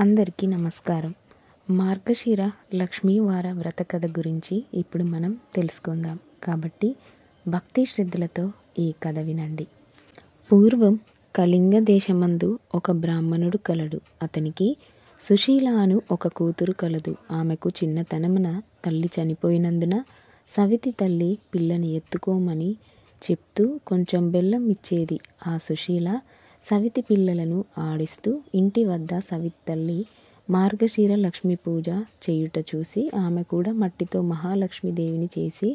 అందరికీ నమస్కారం. మార్గశిర లక్ష్మీవార వ్రత కథ గురించి ఇప్పుడు మనం తెలుసుకుందాం. కాబట్టి భక్తి శ్రద్ధలతో ఈ కథ వినండి. పూర్వం కళింగ దేశమందు ఒక బ్రాహ్మణుడు కలడు. అతనికి సుశీల అను ఒక కూతురు కలదు. ఆమెకు చిన్నతనమున తల్లి చనిపోయినందున సవితి తల్లి పిల్లని ఎత్తుకోమని చెప్తూ కొంచెం బెల్లం ఇచ్చేది. ఆ సుశీల సవితి పిల్లలను ఆడిస్తూ ఇంటి వద్ద సవితి తల్లి మార్గశిర లక్ష్మీ పూజ చేయుట చూసి ఆమె కూడా మట్టితో మహాలక్ష్మీదేవిని చేసి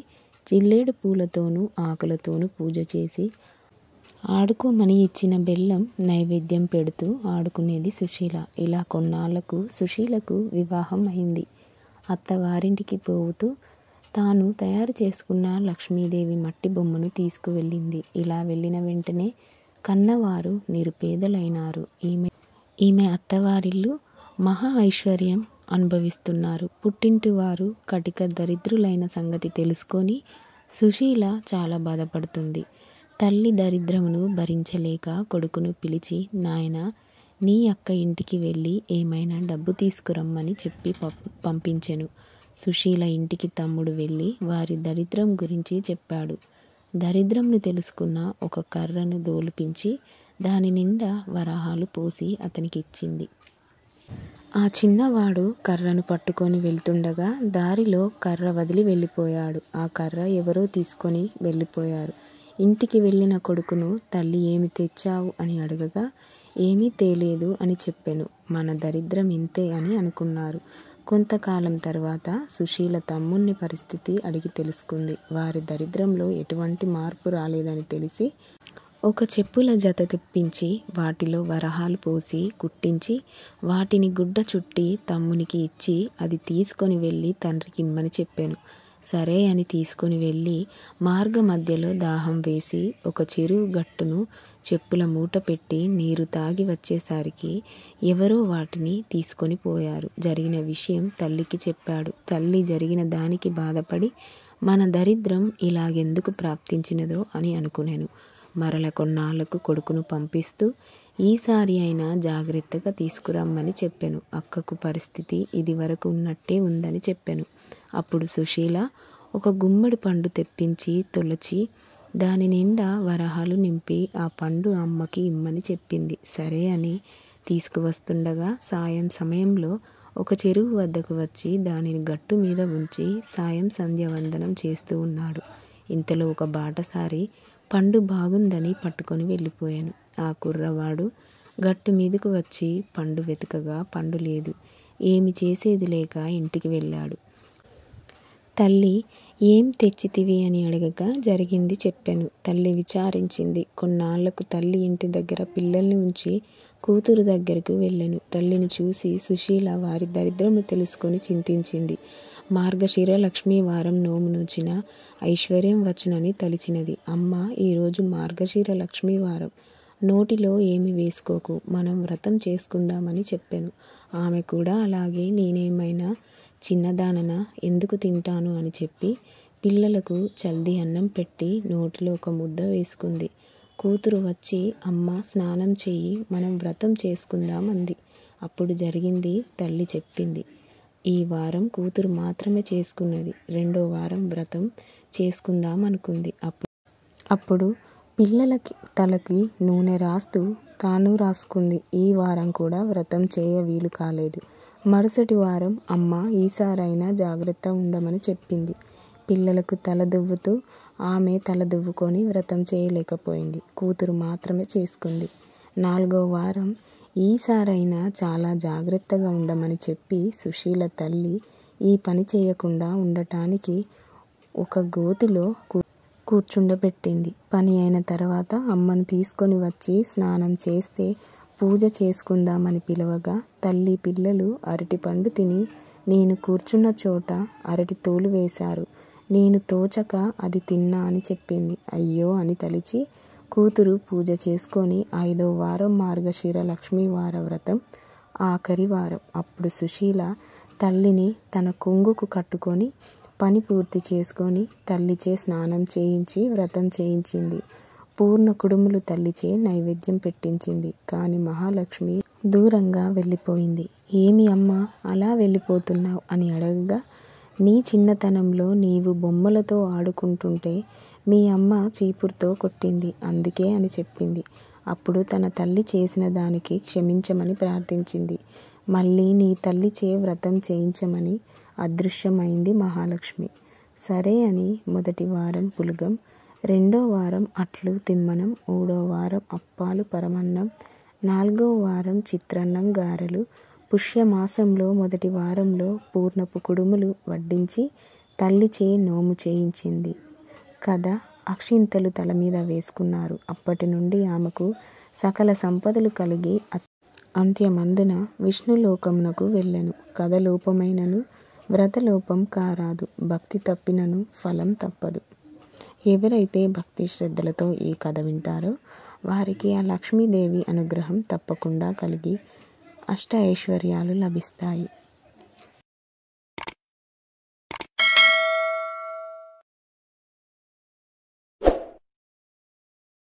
జిల్లేడు పూలతోనూ ఆకులతోనూ పూజ చేసి ఆడుకోమని ఇచ్చిన బెల్లం నైవేద్యం పెడుతూ ఆడుకునేది సుశీల. ఇలా కొన్నాళ్లకు సుశీలకు వివాహం అయింది. అత్తవారింటికి పోతూ తాను తయారు చేసుకున్న లక్ష్మీదేవి మట్టి బొమ్మను తీసుకువెళ్ళింది. ఇలా వెళ్ళిన వెంటనే కన్నవారు నిరుపేదలైనారు. ఈమె అత్తవారిల్లు మహా ఐశ్వర్యం అనుభవిస్తున్నారు. పుట్టింటి వారు కటిక దరిద్రులైన సంగతి తెలుసుకొని సుశీల చాలా బాధపడుతుంది. తల్లి దరిద్రమును భరించలేక కొడుకును పిలిచి, నాయనా, నీ అక్క ఇంటికి వెళ్ళి ఏమైనా డబ్బు తీసుకురమ్మని చెప్పి పంపించెను. సుశీల ఇంటికి తమ్ముడు వెళ్ళి వారి దరిద్రం గురించి చెప్పాడు. దరిద్రంను తెలుసుకున్న ఒక కర్రను దోలిపించి దాని నిండా వరాహాలు పోసి అతనికి ఇచ్చింది. ఆ చిన్నవాడు కర్రను పట్టుకొని వెళ్తుండగా దారిలో కర్ర వదిలి వెళ్ళిపోయాడు. ఆ కర్ర ఎవరో తీసుకొని వెళ్ళిపోయారు. ఇంటికి వెళ్ళిన కొడుకును తల్లి ఏమి తెచ్చావు అని అడగగా ఏమీ తేలేదు అని చెప్పెను. మన దరిద్రం ఇంతే అని అనుకున్నారు. కొంతకాలం తర్వాత సుశీల తమ్ముని పరిస్థితి అడిగి తెలుసుకుంది. వారి దరిద్రంలో ఎటువంటి మార్పు రాలేదని తెలిసి ఒక చెప్పుల జత తెప్పించి వాటిలో వరహాలు పోసి కుట్టించి వాటిని గుడ్డ చుట్టి తమ్మునికి ఇచ్చి అది తీసుకొని వెళ్ళి తండ్రికి ఇమ్మని చెప్పాను. సరే అని తీసుకొని వెళ్ళి మార్గ మధ్యలో దాహం వేసి ఒక చెరువు గట్టును చెప్పుల మూట పెట్టి నీరు తాగి వచ్చేసరికి ఎవరో వాటిని తీసుకొని పోయారు. జరిగిన విషయం తల్లికి చెప్పాడు. తల్లి జరిగిన దానికి బాధపడి మన దరిద్రం ఇలాగెందుకు ప్రాప్తించినదో అని అనుకునేను. మరల కొన్నాళ్లకు కొడుకును పంపిస్తూ ఈసారి అయినా జాగ్రత్తగా తీసుకురమ్మని చెప్పాను. అక్కకు పరిస్థితి ఇది వరకు ఉన్నట్టే ఉందని చెప్పాను. అప్పుడు సుశీల ఒక గుమ్మడి పండు తెప్పించి తొలచి దాని నిండా వరహాలు నింపి ఆ పండు అమ్మకి ఇమ్మని చెప్పింది. సరే అని తీసుకువస్తుండగా సాయం సమయంలో ఒక చెరువు వద్దకు వచ్చి దానిని గట్టు మీద ఉంచి సాయం సంధ్యావందనం చేస్తూ ఉన్నాడు. ఇంతలో ఒక బాటసారి పండు బాగుందని పట్టుకొని వెళ్ళిపోయాను. ఆ కుర్రవాడు గట్టు మీదకు వచ్చి పండు వెతకగా పండు లేదు. ఏమి చేసేది లేక ఇంటికి వెళ్ళాడు. తల్లి ఏం తెచ్చితివి అని అడగగా జరిగింది చెప్పాను. తల్లి విచారించింది. కొన్నాళ్లకు తల్లి ఇంటి దగ్గర పిల్లల్ని ఉంచి కూతురు దగ్గరకు వెళ్ళాను. తల్లిని చూసి సుశీల వారి దరిద్రము తెలుసుకొని చింతించింది. మార్గశిర లక్ష్మీవారం నోము నోచిన ఐశ్వర్యం వచ్చునని తలిచినది. అమ్మ, ఈరోజు మార్గశిర లక్ష్మీవారం, నోటిలో ఏమి వేసుకోకు, మనం వ్రతం చేసుకుందామని చెప్పాను. ఆమె కూడా అలాగే నేనేమైనా చిన్నదానన ఎందుకు తింటాను అని చెప్పి పిల్లలకు చల్ది అన్నం పెట్టి నోటిలో ఒక ముద్ద వేసుకుంది. కూతురు వచ్చి అమ్మ స్నానం చెయ్యి, మనం వ్రతం చేసుకుందాం అంది. అప్పుడు జరిగింది తల్లి చెప్పింది. ఈ వారం కూతురు మాత్రమే చేసుకున్నది. రెండో వారం వ్రతం చేసుకుందాం అనుకుంది. అప్పుడు పిల్లలకి తలకి నూనె రాస్తూ తాను రాసుకుంది. ఈ వారం కూడా వ్రతం చేయ వీలు కాలేదు. మరుసటి వారం అమ్మ ఈసారైనా జాగ్రత్త ఉండమని చెప్పింది. పిల్లలకు తల దువ్వుతూ ఆమె తల దువ్వుకొని వ్రతం చేయలేకపోయింది. కూతురు మాత్రమే చేసుకుంది. నాలుగో వారం ఈసారైనా చాలా జాగ్రత్తగా ఉండమని చెప్పి సుశీల తల్లి ఈ పని చేయకుండా ఉండటానికి ఒక గోతిలో కూర్చుండబెట్టింది. పని అయిన తర్వాత అమ్మను తీసుకొని వచ్చి స్నానం చేస్తే పూజ చేసుకుందామని పిలవగా తల్లి పిల్లలు అరటి పండు తిని నేను కూర్చున్న చోట అరటి తోలు వేశారు. నేను తోచక అది తిన్నా అని చెప్పింది. అయ్యో అని తలిచి కూతురు పూజ చేసుకొని 5వ వారం మార్గశిర లక్ష్మీవార వ్రతం ఆఖరి వారం. అప్పుడు సుశీల తల్లిని తన కొంగుకు కట్టుకొని పని పూర్తి చేసుకొని తల్లిచే స్నానం చేయించి వ్రతం చేయించింది. పూర్ణ కుడుములు తల్లిచే నైవేద్యం పెట్టించింది. కానీ మహాలక్ష్మి దూరంగా వెళ్ళిపోయింది. ఏమి అమ్మా అలా వెళ్ళిపోతున్నావు అని అడగగా, నీ చిన్నతనంలో నీవు బొమ్మలతో ఆడుకుంటుంటే మీ అమ్మ చీపురుతో కొట్టింది అందుకే అని చెప్పింది. అప్పుడు తన తల్లి చేసిన దానికి క్షమించమని ప్రార్థించింది. మళ్ళీ నీ తల్లిచే వ్రతం చేయించమని అదృశ్యమైంది మహాలక్ష్మి. సరే అని మొదటి వారం పులగం, రెండో వారం అట్లు తిమ్మనం, మూడో వారం అప్పాలు పరమన్నం, నాలుగో వారం చిత్రాన్నం గారెలు, పుష్యమాసంలో మొదటి వారంలో పూర్ణపు కుడుములు వడ్డించి తల్లిచే నోము చేయించింది. కథ అక్షింతలు తల మీద వేసుకున్నారు. అప్పటి నుండి ఆమెకు సకల సంపదలు కలిగి అంత్యమందున విష్ణులోకమునకు వెళ్ళెను. కథ లోపమైనను వ్రతలోపం కారాదు, భక్తి తప్పినను ఫలం తప్పదు. ఎవరైతే భక్తి శ్రద్ధలతో ఈ కథ వింటారో వారికి ఆ లక్ష్మీదేవి అనుగ్రహం తప్పకుండా కలిగి అష్ట ఐశ్వర్యాలు లభిస్తాయి.